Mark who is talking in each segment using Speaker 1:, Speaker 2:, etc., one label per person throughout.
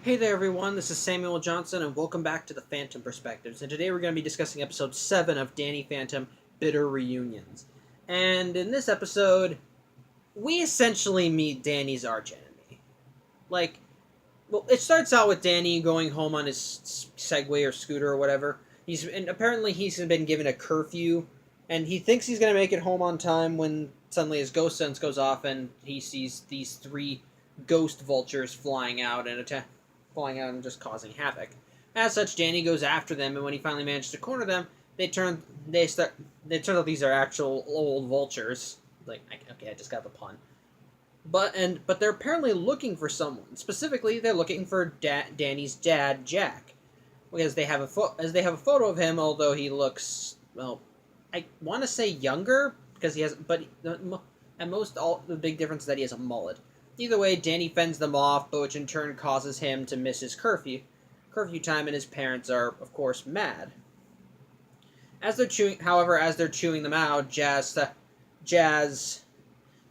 Speaker 1: Hey there, everyone. This is Samuel Johnson, and welcome back to the Phantom Perspectives. And today we're going to be discussing episode 7 of Danny Phantom Bitter Reunions. And in this episode, we essentially meet Danny's archenemy. Like, well, it starts out with Danny going home on his Segway or scooter or whatever. Apparently he's been given a curfew, and he thinks he's going to make it home on time when suddenly his ghost sense goes off, and he sees these three ghost vultures flying out and just causing havoc. As such, Danny goes after them, and when he finally manages to corner them, it turns out these are actual old vultures. Okay, I just got the pun. But they're apparently looking for someone. Specifically, they're looking for Danny's dad, Jack, because they have a photo of him. Although he looks, well, I want to say younger because he has, but at most all the big difference is that he has a mullet. Either way, Danny fends them off, but which in turn causes him to miss his curfew time, and his parents are, of course, mad. As they're chewing them out, Jazz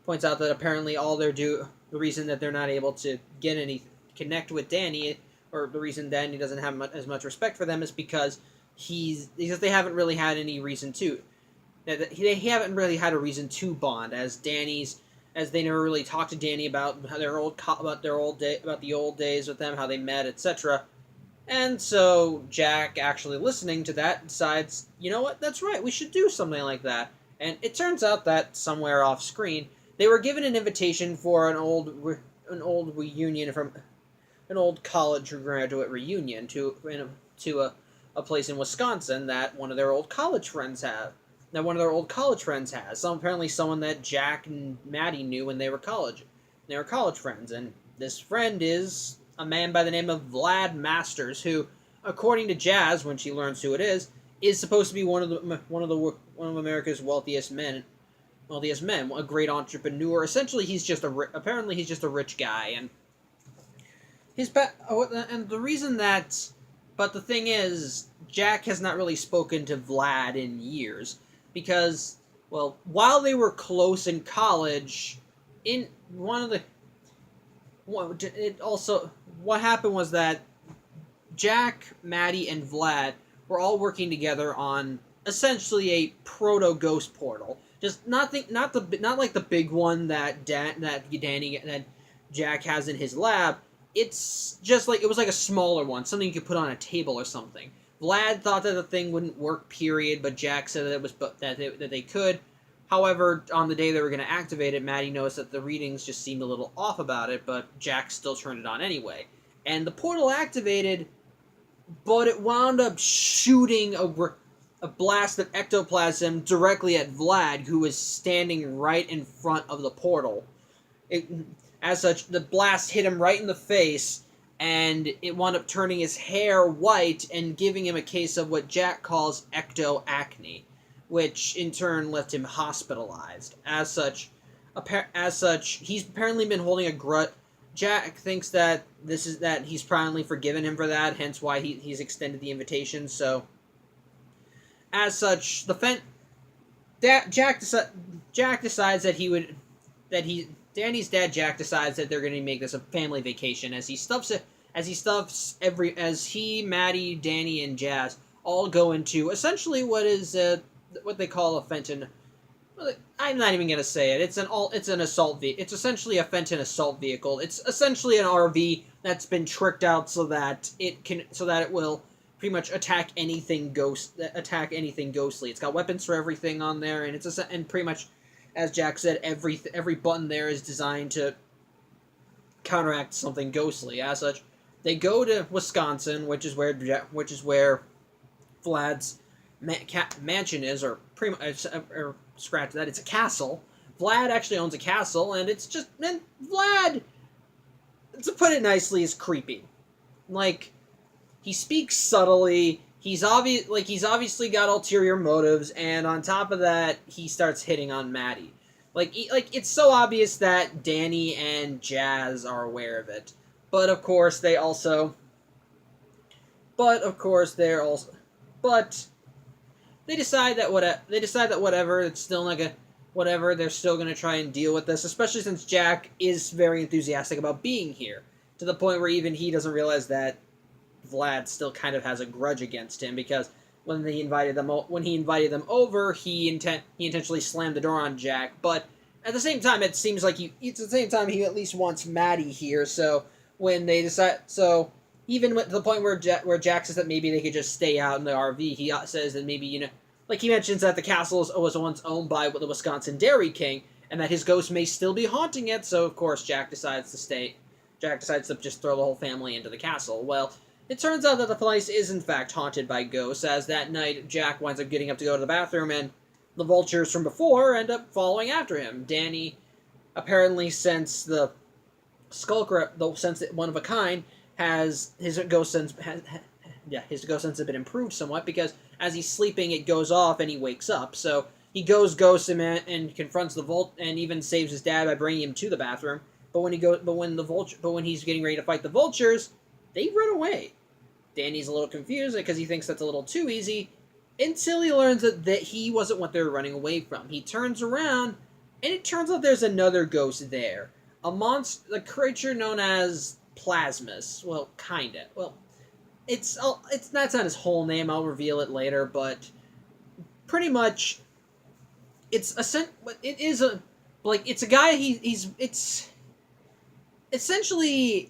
Speaker 1: points out that apparently the reason that they're not able to connect with Danny, or the reason Danny doesn't have as much respect for them, is because they haven't really had any reason to. They haven't really had a reason to bond, as they never really talked to Danny about the old days with them, how they met, etc. And so Jack, actually listening to that, decides, you know what, that's right, we should do something like that. And it turns out that somewhere off screen, they were given an invitation for an old reunion from an old college graduate reunion to a place in Wisconsin that one of their old college friends has. Apparently someone that Jack and Maddie knew when they were college friends, and this friend is a man by the name of Vlad Masters, who, according to Jazz, when she learns who it is supposed to be one of America's wealthiest men, a great entrepreneur. Essentially, he's just a rich guy, and but the thing is, Jack has not really spoken to Vlad in years because, well, while they were close in college, what happened was that Jack, Maddie, and Vlad were all working together on essentially a proto ghost portal. Just not like the big one that Jack has in his lab. It's just like, it was like a smaller one, something you could put on a table or something. Vlad thought that the thing wouldn't work, period, but Jack said that they could. However, on the day they were going to activate it, Maddie noticed that the readings just seemed a little off about it, but Jack still turned it on anyway. And the portal activated, but it wound up shooting a blast of ectoplasm directly at Vlad, who was standing right in front of the portal. As such, the blast hit him right in the face, and it wound up turning his hair white and giving him a case of what Jack calls ectoacne, which in turn left him hospitalized. As such, he's apparently been holding a grudge. Jack thinks that he's probably forgiven him for that, hence why he's extended the invitation. So, as such, Jack decides Danny's dad Jack decides that they're going to make this a family vacation as Maddie, Danny, and Jazz all go into essentially what they call a Fenton. I'm not even gonna say it. It's an assault vehicle. It's essentially a Fenton assault vehicle. It's essentially an RV that's been tricked out so that it will pretty much attack anything ghostly. It's got weapons for everything on there, and pretty much, as Jack said, every button there is designed to counteract something ghostly. As such, they go to Wisconsin, which is where Vlad's mansion is, or pretty much, or scratch that, it's a castle. Vlad actually owns a castle, and it's just, man, Vlad, to put it nicely, is creepy. Like, he speaks subtly. He's obviously got ulterior motives, and on top of that, he starts hitting on Maddie. It's so obvious that Danny and Jazz are aware of it. But of course, they're also. They decide that whatever, it's still like whatever, they're still gonna try and deal with this, especially since Jack is very enthusiastic about being here. to the point where even he doesn't realize that Vlad still kind of has a grudge against him, because when he invited them over, he intentionally slammed the door on Jack. But at the same time, it seems like he at least wants Maddie here. So when they decide, so even to the point where Jack says that maybe they could just stay out in the RV, he says that maybe, like he mentions that the castle was once owned by the Wisconsin Dairy King, and that his ghost may still be haunting it. So of course Jack decides to stay. Jack decides to just throw the whole family into the castle. Well, it turns out that the place is in fact haunted by ghosts, as that night Jack winds up getting up to go to the bathroom, and the vultures from before end up following after him. Danny, apparently since the skulker, since one of a kind, has his ghost sense has been improved somewhat, because as he's sleeping it goes off and he wakes up. So he ghosts him and confronts the and even saves his dad by bringing him to the bathroom. But when he's getting ready to fight the vultures, they run away. Danny's a little confused because he thinks that's a little too easy, until he learns that he wasn't what they were running away from. He turns around, and it turns out there's another ghost there. A creature known as Plasmus. Well, kinda. Well, that's not his whole name. I'll reveal it later, but pretty much, it's a guy. It's essentially,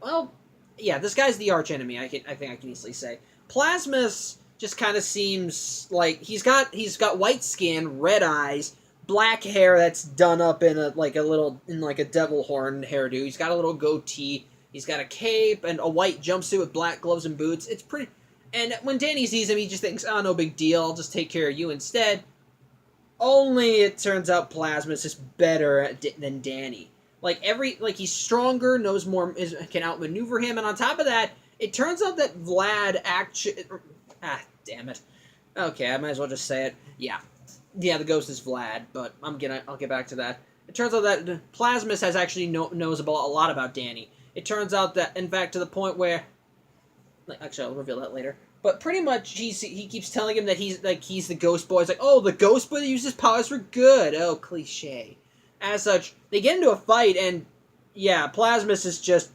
Speaker 1: well, yeah, this guy's the arch enemy. I think I can easily say. Plasmus just kind of seems like he's got white skin, red eyes, black hair that's done up in a devil horn hairdo. He's got a little goatee. He's got a cape and a white jumpsuit with black gloves and boots. It's pretty. And when Danny sees him, he just thinks, "Oh, no big deal. I'll just take care of you instead." Only it turns out Plasmus is better than Danny. He's stronger, knows more, can outmaneuver him, and on top of that, it turns out that Vlad actually. Damn it. Okay, I might as well just say it. Yeah, the ghost is Vlad, but I'll get back to that. It turns out that Plasmus has actually knows a lot about Danny. It turns out that, in fact, to the point where, actually, I'll reveal that later. But pretty much, he keeps telling him that he's the ghost boy. It's like, oh, the ghost boy that uses his powers for good. Oh, cliche. As such, they get into a fight, and yeah, Plasmus is just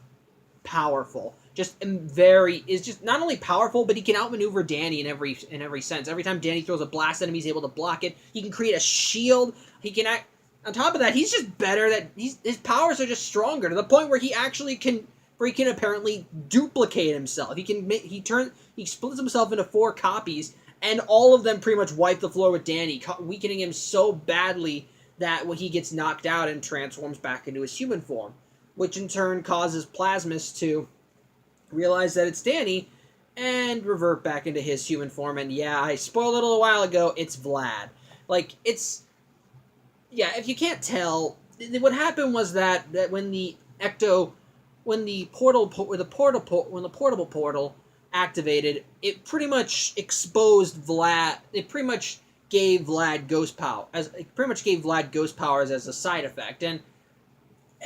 Speaker 1: powerful. Is just not only powerful, but he can outmaneuver Danny in every sense. Every time Danny throws a blast at him, he's able to block it. He can create a shield. He can act. On top of that, he's just better. His powers are just stronger to the point where he can apparently duplicate himself. He splits himself into 4 copies, and all of them pretty much wipe the floor with Danny, weakening him so badly that when he gets knocked out and transforms back into his human form, which in turn causes Plasmus to realize that it's Danny and revert back into his human form. And yeah, I spoiled it a little while ago, it's Vlad. If you can't tell, what happened was that when the portable portal activated, it pretty much exposed Vlad. It pretty much gave Vlad ghost powers as a side effect. And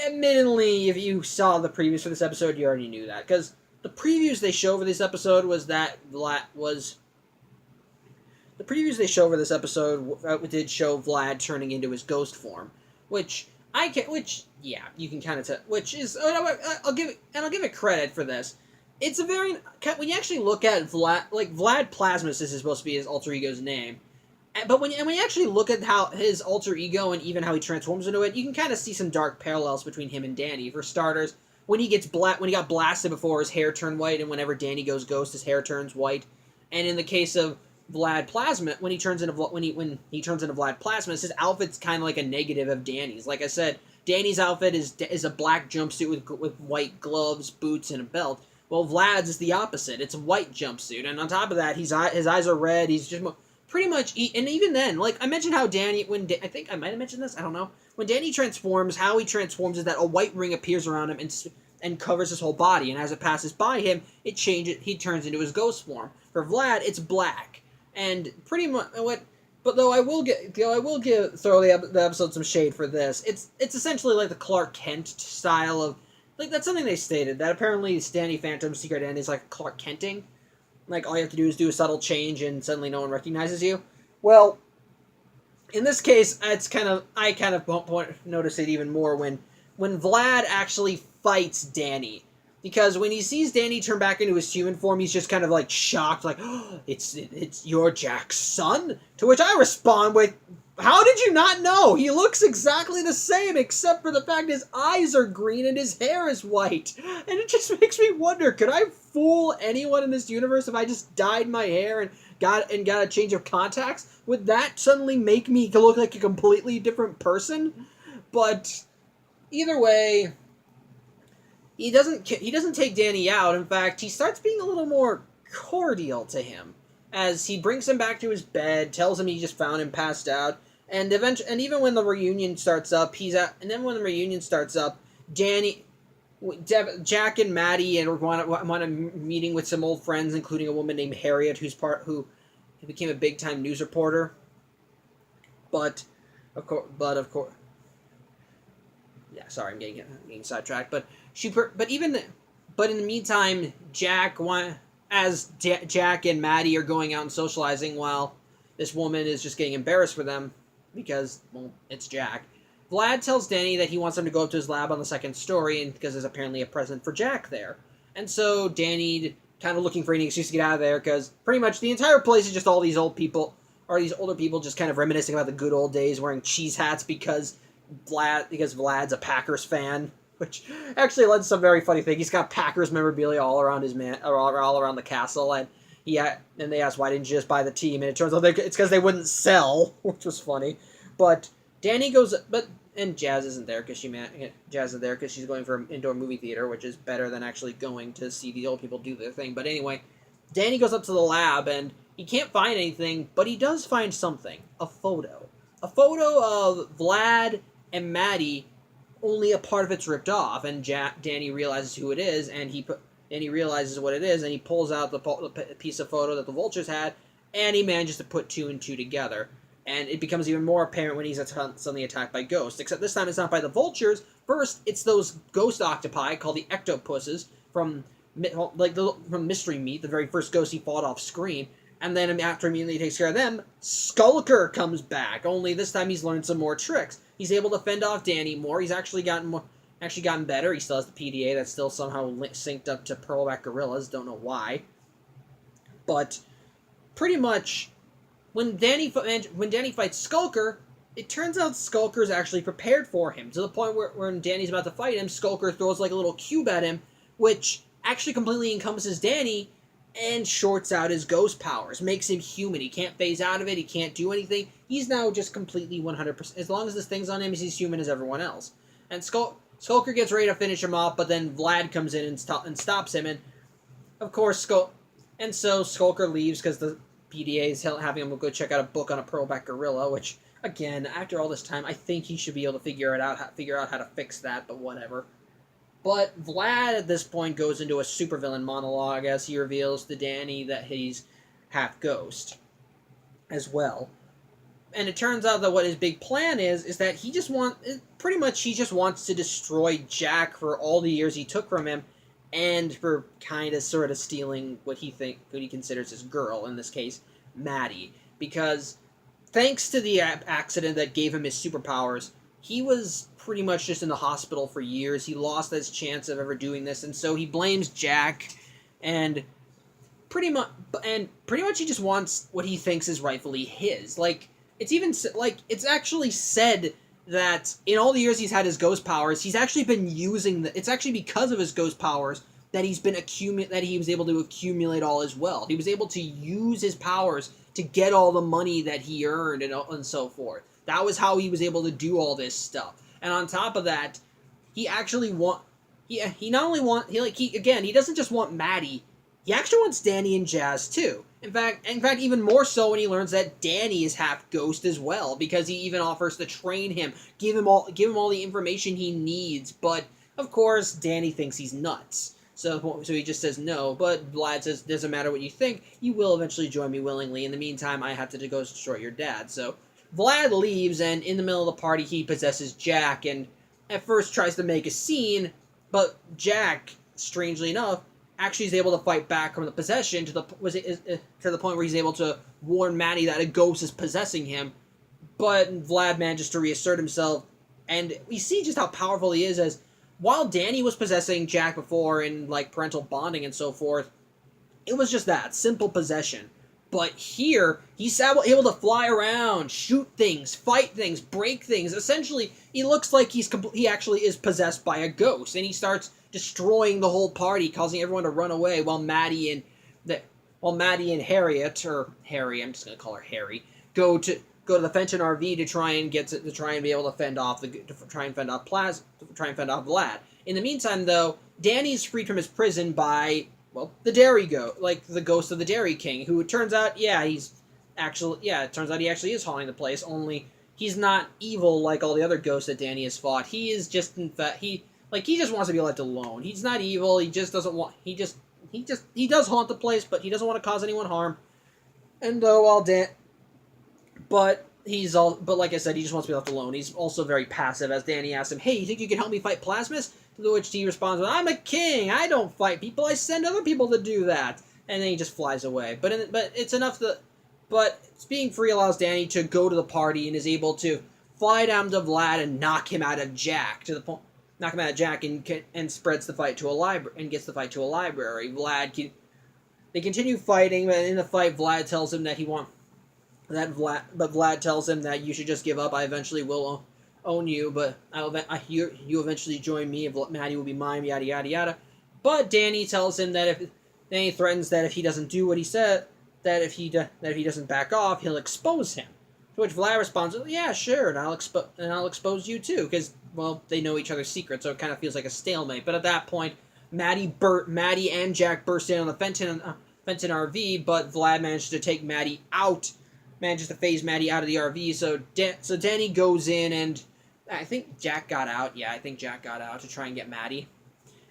Speaker 1: admittedly, if you saw the previews for this episode, you already knew that, because the previews they show for this episode did show Vlad turning into his ghost form, which you can kind of tell, which is, I'll give it credit for this. It's a very, when you actually look at Vlad Plasmus is supposed to be his alter ego's name, but when you actually look at how his alter ego and even how he transforms into it, you can kind of see some dark parallels between him and Danny. For starters, when he got blasted before, his hair turned white, and whenever Danny goes ghost, his hair turns white. And in the case of Vlad Plasma, when he turns into Vlad Plasmus, his outfit's kind of like a negative of Danny's. Like I said, Danny's outfit is a black jumpsuit with white gloves, boots, and a belt. Well, Vlad's is the opposite. It's a white jumpsuit, and on top of that, his eyes are red. He's just pretty much, and even then, like I mentioned how Danny, I think I might have mentioned this, I don't know. When Danny transforms, how he transforms is that a white ring appears around him and covers his whole body, and as it passes by him, he turns into his ghost form. For Vlad, it's black, and pretty much But though I will throw the episode some shade for this. It's essentially like the Clark Kent style of, like, that's something they stated, that apparently Danny Phantom's secret end is like Clark Kenting. Like, all you have to do is do a subtle change and suddenly no one recognizes you. Well, in this case, I kind of notice it even more when when Vlad actually fights Danny. Because when he sees Danny turn back into his human form, he's just kind of like shocked, like, oh, it's your Jack's son? To which I respond with, how did you not know? He looks exactly the same, except for the fact his eyes are green and his hair is white. And it just makes me wonder, could I fool anyone in this universe if I just dyed my hair and got a change of contacts? Would that suddenly make me look like a completely different person? But either way, he doesn't take Danny out. In fact, he starts being a little more cordial to him as he brings him back to his bed, tells him he just found him passed out, and even when the reunion starts up, Jack and Maddie want a meeting with some old friends, including a woman named Harriet, who became a big time news reporter. But of course, yeah. Sorry, I'm getting sidetracked. But in the meantime, Jack and Maddie are going out and socializing while this woman is just getting embarrassed for them because, well, it's Jack. Vlad tells Danny that he wants him to go up to his lab on the second story, and because there's apparently a present for Jack there. And so Danny, kind of looking for any excuse to get out of there, because pretty much the entire place is just all these older people just kind of reminiscing about the good old days, wearing cheese hats because Vlad's a Packers fan. Which actually led to some very funny thing. He's got Packers memorabilia all around all around the castle, and they asked, why didn't you just buy the team? And it turns out it's because they wouldn't sell, which was funny. But Danny goes, and Jazz isn't there because she's going for an indoor movie theater, which is better than actually going to see the old people do their thing. But anyway, Danny goes up to the lab, and he can't find anything, but he does find something: a photo of Vlad and Maddie. Only a part of it's ripped off, and Danny realizes who it is, and he realizes what it is, and he pulls out the piece of photo that the Vultures had, and he manages to put two and two together. And it becomes even more apparent when he's suddenly attacked by ghosts, except this time it's not by the Vultures. First, it's those ghost octopi called the Ectopuses from Mystery Meat, the very first ghost he fought off screen. And then after immediately takes care of them, Skulker comes back. Only this time he's learned some more tricks. He's able to fend off Danny more. He's actually gotten better. He still has the PDA that's still somehow synced up to Pearlback Gorillas. Don't know why. But pretty much when Danny fights Skulker, it turns out Skulker's actually prepared for him, to the point where when Danny's about to fight him, Skulker throws like a little cube at him, which actually completely encompasses Danny and shorts out his ghost powers, makes him human. He can't phase out of it, he can't do anything. He's now just completely 100%. As long as this thing's on him, he's human as everyone else. And Skulker gets ready to finish him off, but then Vlad comes in and stops him, and of course, so Skulker leaves because the PDA is having him go check out a book on a Pearlback Gorilla, which, again, after all this time, I think he should be able to figure out how to fix that, but whatever. But Vlad, at this point, goes into a supervillain monologue as he reveals to Danny that he's half ghost as well. And it turns out that what his big plan is that he just wants to destroy Jack for all the years he took from him, and for kind of sort of stealing what he considers his girl, in this case, Maddie. Because thanks to the accident that gave him his superpowers, he was pretty much just in the hospital for years. He lost his chance of ever doing this, and so he blames Jack, and pretty much he just wants what he thinks is rightfully his. It's actually said that in all the years he's had his ghost powers, he's actually been using it's actually because of his ghost powers that he was able to accumulate all his wealth. He was able to use his powers to get all the money that he earned and so forth. That was how he was able to do all this stuff. And on top of that, he actually he doesn't just want Maddie, he actually wants Danny and Jazz too. In fact, even more so when he learns that Danny is half ghost as well, because he even offers to train him, give him all the information he needs. But of course, Danny thinks he's nuts. So he just says no, but Vlad says, doesn't matter what you think, you will eventually join me willingly. In the meantime, I have to go destroy your dad. So Vlad leaves, and in the middle of the party, he possesses Jack, and at first tries to make a scene, but Jack, strangely enough, actually is able to fight back from the possession to the point where he's able to warn Maddie that a ghost is possessing him, but Vlad manages to reassert himself, And we see just how powerful he is, as while Danny was possessing Jack before in, like, parental bonding and so forth, it was just that, simple possession. But here, he's able to fly around, shoot things, fight things, break things. Essentially, he looks like he actually is possessed by a ghost, and he starts destroying the whole party, causing everyone to run away, while Maddie and Harriet, or Harry, I'm just gonna call her Harry, go to the Fenton RV to try and be able to fend off Vlad. In the meantime, though, Danny's freed from his prison by, well, the Dairy Goat, like the ghost of the Dairy King, who it turns out, he actually is haunting the place, only he's not evil like all the other ghosts that Danny has fought. He is just, in fact, he just wants to be left alone. He's not evil, he just doesn't want, he does haunt the place, but he doesn't want to cause anyone harm. And but like I said, he just wants to be left alone. He's also very passive, as Danny asks him, "Hey, you think you can help me fight Plasmus?" To which he responds, "I'm a king. I don't fight people. I send other people to do that." And then he just flies away. But it's enough that. But being free allows Danny to go to the party and is able to fly down to Vlad and knock him out of Jack and spreads the fight to a library and gets the fight to a library. They continue fighting, but in the fight, Vlad tells him Vlad tells him that you should just give up. I eventually will own you, but you eventually join me, and Maddie will be mine, yada yada yada. But Danny tells him Danny threatens that if he doesn't do what he said, that if he doesn't back off, he'll expose him. To which Vlad responds, "Yeah, sure, and I'll expose you too," because, well, they know each other's secrets, so it kind of feels like a stalemate. But at that point, Maddie and Jack burst in on the Fenton RV, but Vlad manages to take Maddie out. Manages to phase Maddie out of the RV, so Danny goes in, and I think Jack got out. Yeah, I think Jack got out to try and get Maddie,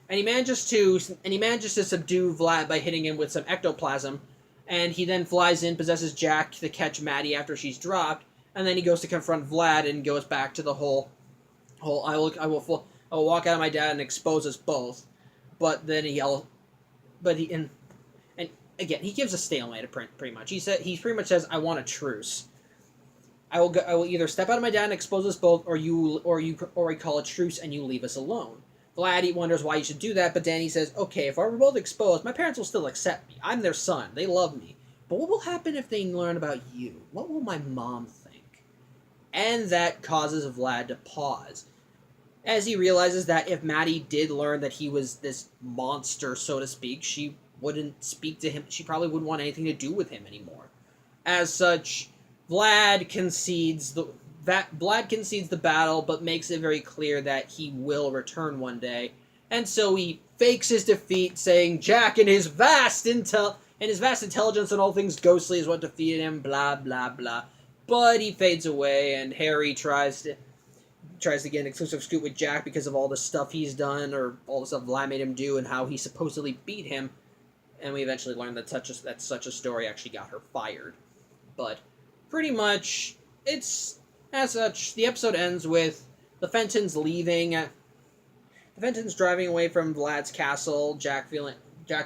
Speaker 1: and he manages to subdue Vlad by hitting him with some ectoplasm, and he then flies in, possesses Jack to catch Maddie after she's dropped, and then he goes to confront Vlad and goes back to the whole I will walk out of my dad and expose us both, but then again, he gives a stalemate pretty much. He pretty much says, "I want a truce. I will either step out of my dad and expose us both, or I call a truce and you leave us alone." Vlad wonders why you should do that, but Danny says, "Okay, if we're both exposed, my parents will still accept me. I'm their son. They love me. But what will happen if they learn about you? What will my mom think?" And that causes Vlad to pause, as he realizes that if Maddie did learn that he was this monster, so to speak, she wouldn't speak to him. She probably wouldn't want anything to do with him anymore. As such, Vlad concedes the battle, but makes it very clear that he will return one day. And so he fakes his defeat, saying Jack and his vast intelligence and all things ghostly is what defeated him, blah blah blah. But he fades away, and Harry tries to get an exclusive scoop with Jack because of all the stuff he's done, or all the stuff Vlad made him do, and how he supposedly beat him. And we eventually learned that such a story actually got her fired. But pretty much, it's as such. The episode ends with the Fentons leaving. The Fentons driving away from Vlad's castle. Jack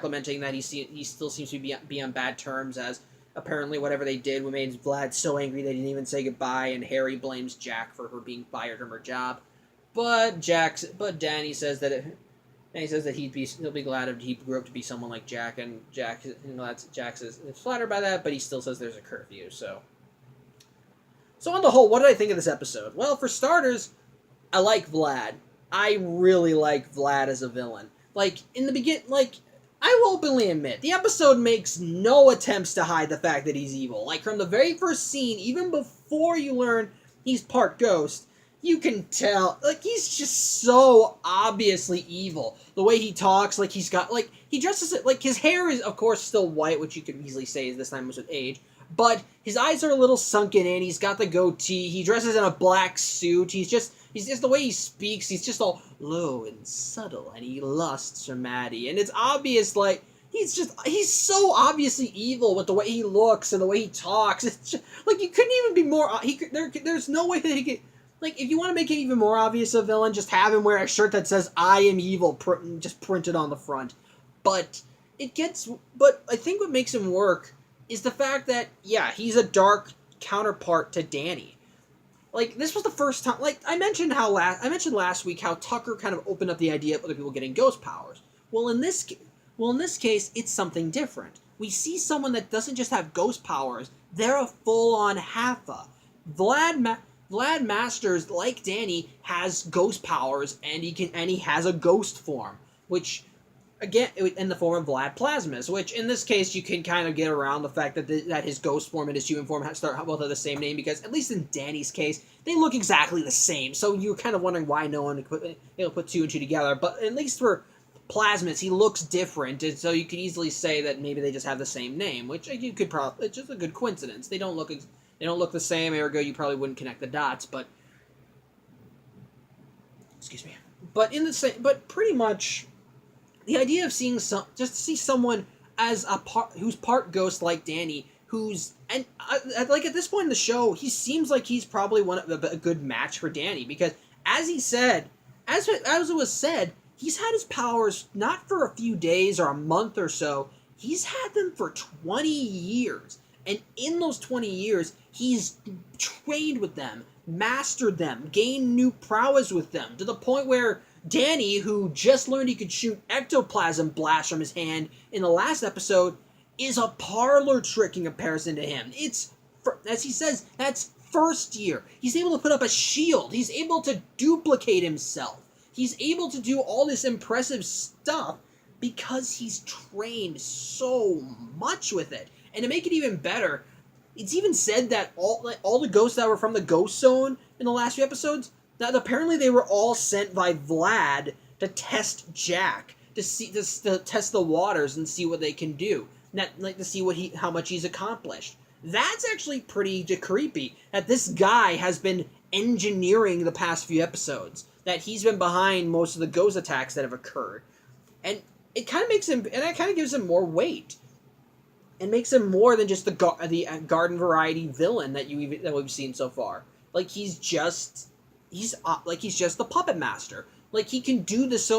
Speaker 1: lamenting that he still seems to be on bad terms, as apparently whatever they did made Vlad so angry they didn't even say goodbye. And Harry blames Jack for her being fired from her job. But Danny says that. And he says that he'll be glad if he grew up to be someone like Jack, and Jack says it's flattered by that, but he still says there's a curfew. So on the whole, what did I think of this episode? Well, for starters, I like Vlad. I really like Vlad as a villain. Like, in the beginning, I will openly admit, the episode makes no attempts to hide the fact that he's evil. Like, from the very first scene, even before you learn he's part ghost, you can tell, he's just so obviously evil. The way he talks, he's got, he dresses it, his hair is, of course, still white, which you could easily say this time was with age, but his eyes are a little sunken in, he's got the goatee, he dresses in a black suit, he's just the way he speaks, he's just all low and subtle, and he lusts for Maddie, and it's obvious, he's so obviously evil with the way he looks and the way he talks. It's just, you couldn't even be more, there's no way that he could. If you want to make it even more obvious a villain, just have him wear a shirt that says, "I am evil," just printed on the front. But I think what makes him work is the fact that, yeah, he's a dark counterpart to Danny. like this was the first time. Like I mentioned last week how Tucker kind of opened up the idea of other people getting ghost powers. Well, in this case, it's something different. We see someone that doesn't just have ghost powers; they're a full-on Haffa. Vlad Masters, like Danny, has ghost powers, and he has a ghost form, which again in the form of Vlad Plasmas, which in this case you can kind of get around the fact that that his ghost form and his human form start both have the same name, because at least in Danny's case they look exactly the same. So you're kind of wondering why no one put two and two together. But at least for Plasmas, he looks different, and so you could easily say that maybe they just have the same name, which you could probably, it's just a good coincidence. They don't look the same, ergo you probably wouldn't connect the dots. But excuse me. But pretty much the idea of seeing just to see someone as who's part ghost like Danny, like at this point in the show, he seems like he's probably a good match for Danny, because as it was said, he's had his powers not for a few days or a month or so. He's had them for 20 years. And in those 20 years, he's trained with them, mastered them, gained new prowess with them, to the point where Danny, who just learned he could shoot ectoplasm blasts from his hand in the last episode, is a parlor trick in comparison to him. It's, as he says, that's first year. He's able to put up a shield. He's able to duplicate himself. He's able to do all this impressive stuff because he's trained so much with it. And to make it even better, it's even said that all the ghosts that were from the Ghost Zone in the last few episodes, that apparently they were all sent by Vlad to test Jack, to test the waters and see what they can do, to see how much he's accomplished. That's actually pretty creepy. That this guy has been engineering the past few episodes. That he's been behind most of the ghost attacks that have occurred, and it kind of makes him, and it kind of gives him more weight. It makes him more than just the garden variety villain that we've seen so far. Like he's just the puppet master. Like he can do this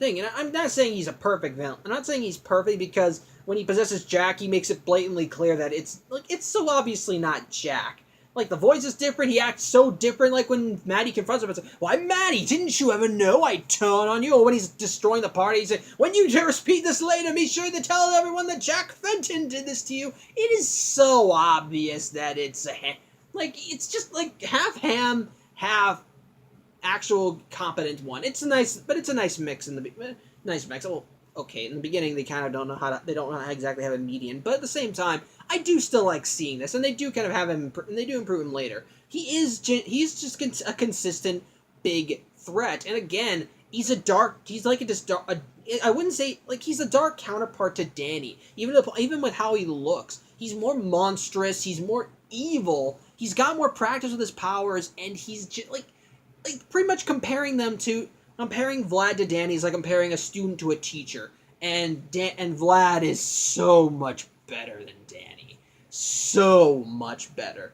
Speaker 1: thing. And I'm not saying he's a perfect villain. I'm not saying he's perfect, because when he possesses Jack, he makes it blatantly clear that it's so obviously not Jack. Like the voice is different. He acts so different. Like when Maddie confronts him, it's like, "Why, Maddie? Didn't you ever know I'd turn on you?" Or when he's destroying the party, he's like, "When you repeat this later, be sure to tell everyone that Jack Fenton did this to you." It is so obvious that it's it's just like half ham, half actual competent one. It's a nice mix nice mix. Well, okay, in the beginning they kind of don't know they don't exactly have a median, but at the same time, I do still like seeing this, and they do kind of have him, and they do improve him later. He's just a consistent big threat, and again, he's like I wouldn't say, like, he's a dark counterpart to Danny, even with how he looks. He's more monstrous, he's more evil, he's got more practice with his powers, and he's just like pretty much comparing Vlad to Danny is like comparing a student to a teacher, and Vlad is so much better than Danny, so much better.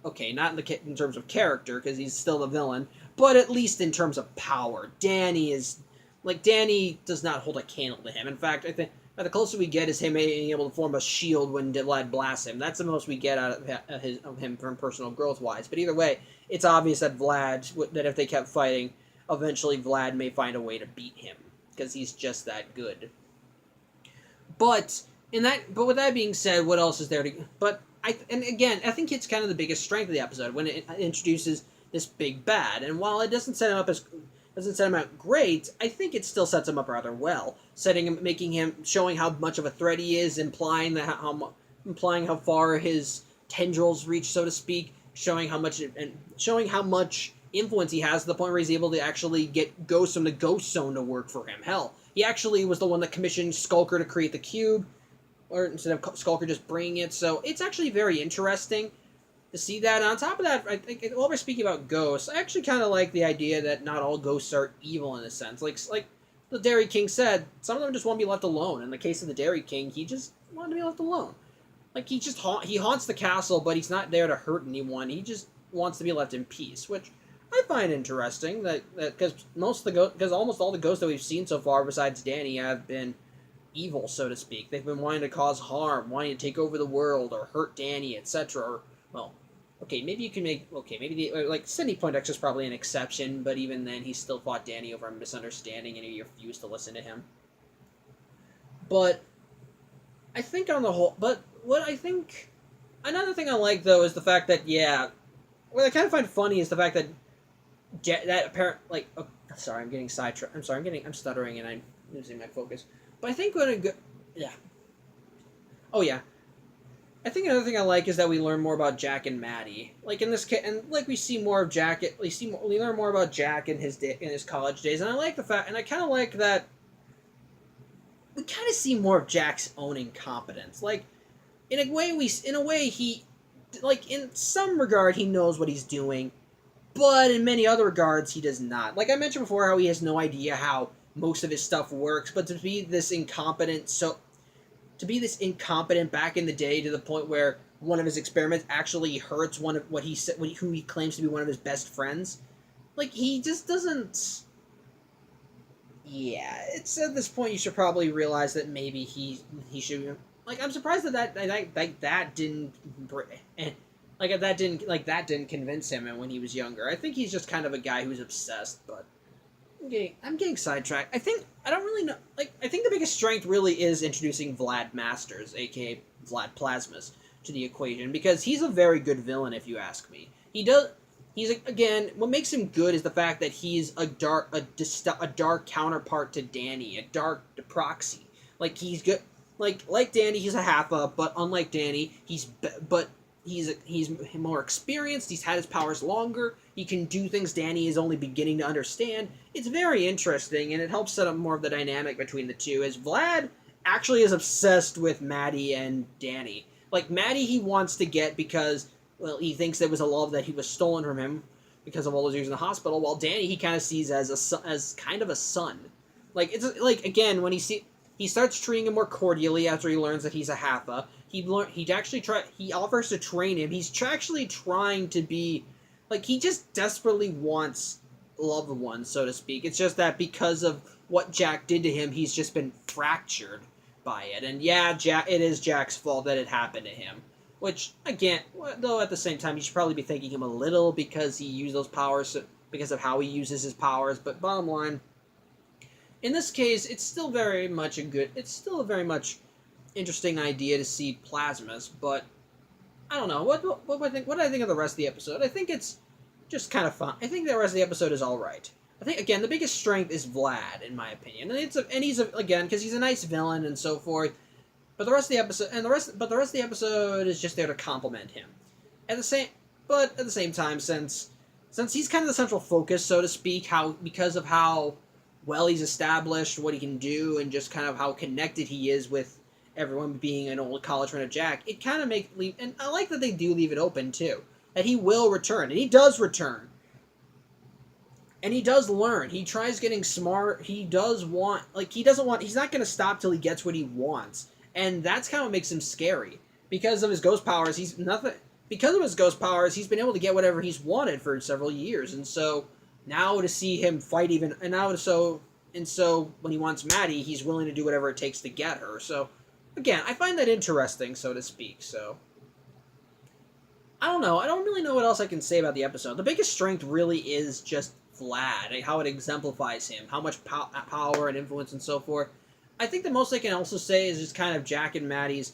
Speaker 1: Okay, not in terms of character, because he's still the villain, but at least in terms of power, Danny does not hold a candle to him. In fact, I think the closer we get is him being able to form a shield when Vlad blasts him. That's the most we get out of him from personal growth wise. But either way, it's obvious that that if they kept fighting, eventually Vlad may find a way to beat him, because he's just that good. But with that being said, what else is there to? I think it's kind of the biggest strength of the episode when it introduces this big bad. And while it doesn't set him out great, I think it still sets him up rather well, showing how much of a threat he is, implying how far his tendrils reach, so to speak, showing how much influence he has, to the point where he's able to actually get ghosts from the Ghost Zone to work for him. Hell, he actually was the one that commissioned Skulker to create the cube, or instead of Skulker just bringing it. So it's actually very interesting to see that. And on top of that, I think while we're speaking about ghosts, I actually kind of like the idea that not all ghosts are evil in a sense. Like the Dairy King said, some of them just want to be left alone. In the case of the Dairy King, he just wanted to be left alone. Like he haunts the castle, but he's not there to hurt anyone. He just wants to be left in peace, which I find interesting. Because almost all the ghosts that we've seen so far, besides Danny, have been evil, so to speak. They've been wanting to cause harm, wanting to take over the world, or hurt Danny, etc. okay, maybe you can make okay, maybe the like Sidney Poindexter is probably an exception, but even then, he still fought Danny over a misunderstanding, and he refused to listen to him. But I think on the whole, but what I think another thing I like though is the fact that what I kind of find funny is the fact that that apparent like sorry, I'm getting sidetracked. I'm sorry, I'm stuttering and I'm losing my focus. But I think when a good yeah oh yeah I think another thing I like is that we learn more about Jack and Maddie. Like in this case, and like we see more of Jack. We learn more about Jack in his college days, and I like the fact, and I kind of like that we kind of see more of Jack's own incompetence. Like in a way he, like in some regard he knows what he's doing, but in many other regards he does not. Like I mentioned before, how he has no idea how most of his stuff works, but to be this incompetent back in the day to the point where one of his experiments actually hurts one of what he said, who he claims to be one of his best friends. Like he just doesn't. Yeah, it's at this point you should probably realize that maybe he should. Like I'm surprised that didn't and that didn't convince him when he was younger. I think he's just kind of a guy who's obsessed, but I'm getting sidetracked. I don't really know. Like, I think the biggest strength really is introducing Vlad Masters, aka Vlad Plasmas, to the equation because he's a very good villain, if you ask me. Again, what makes him good is the fact that he's a dark counterpart to Danny, a dark proxy. Like he's good. Like Danny, he's a half up, but unlike Danny, he's more experienced. He's had his powers longer. He can do things Danny is only beginning to understand. It's very interesting, and it helps set up more of the dynamic between the two, as Vlad actually is obsessed with Maddie and Danny. Like, Maddie he wants to get because, well, he thinks it was a love that he was stolen from him because of all those years in the hospital, while Danny he kind of sees as kind of a son. Like, it's like, again, when he starts treating him more cordially after he learns that he's a Haffa. He offers to train him. He's actually trying to be, like, he just desperately wants loved ones, so to speak. It's just that because of what Jack did to him, he's just been fractured by it. And yeah, it is Jack's fault that it happened to him. Which, again, though at the same time, you should probably be thanking him a little because he used those powers, because of how he uses his powers. But bottom line, in this case, it's still a very much interesting idea to see plasmas, but I don't know. What do I think? What do I think of the rest of the episode? I think it's just kind of fun. I think the rest of the episode is all right. I think again the biggest strength is Vlad, in my opinion, and he's again because he's a nice villain and so forth. But the rest of the episode is just there to complement him. At the same time, since he's kind of the central focus, so to speak, because of how well he's established, what he can do, and just kind of how connected he is with everyone being an old college friend of Jack, it kind of and I like that they do leave it open too, that he will return, and he does return, and he does learn. He tries getting smart. He does want, he's not going to stop till he gets what he wants, and that's kind of what makes him scary. Because of his ghost powers, he's been able to get whatever he's wanted for several years, and so now to see him fight so when he wants Maddie, he's willing to do whatever it takes to get her. So again, I find that interesting, so to speak. So I don't know. I don't really know what else I can say about the episode. The biggest strength really is just Vlad, how it exemplifies him, how much power and influence and so forth. I think the most I can also say is just kind of Jack and Maddie's.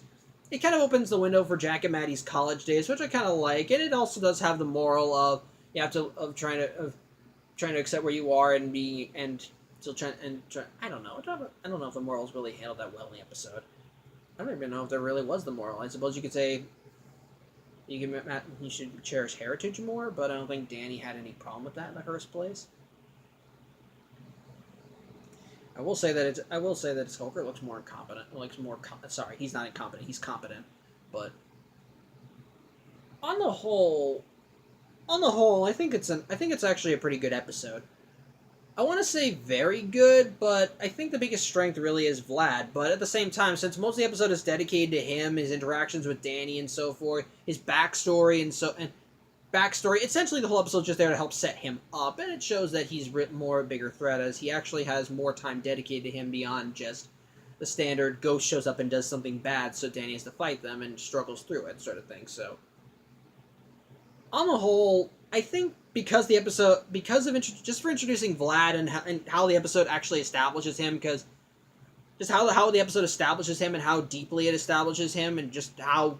Speaker 1: It kind of opens the window for Jack and Maddie's college days, which I kind of like, and it also does have the moral of you have to trying to accept where you are and be and still trying. I don't know. I don't know if the morals really handled that well in the episode. I don't even know if there really was the moral. I suppose you could say you should cherish heritage more, but I don't think Danny had any problem with that in the first place. I will say that Skulker looks more incompetent. Sorry, he's not incompetent. He's competent, but on the whole, I think it's actually a pretty good episode. I want to say very good, but I think the biggest strength really is Vlad. But at the same time, since most of the episode is dedicated to him, his interactions with Danny and so forth, his backstory essentially the whole episode is just there to help set him up, and it shows that he's written more a bigger threat, as he actually has more time dedicated to him beyond just the standard Ghost shows up and does something bad, so Danny has to fight them and struggles through it, sort of thing. So on the whole, I think because the episode, because of just for introducing Vlad and how the episode actually establishes him, because just how the episode establishes him and how deeply it establishes him, and just how,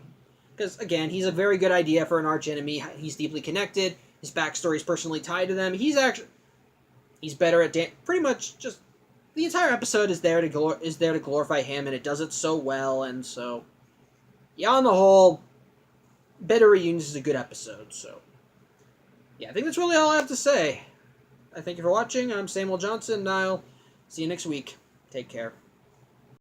Speaker 1: because again, he's a very good idea for an arch enemy. He's deeply connected. His backstory is personally tied to them. He's better at pretty much just the entire episode is there to glorify him, and it does it so well. And so, yeah, on the whole, Bitter Reunions is a good episode. So, yeah, I think that's really all I have to say. I thank you for watching. I'm Samuel Johnson, and I'll see you next week. Take care.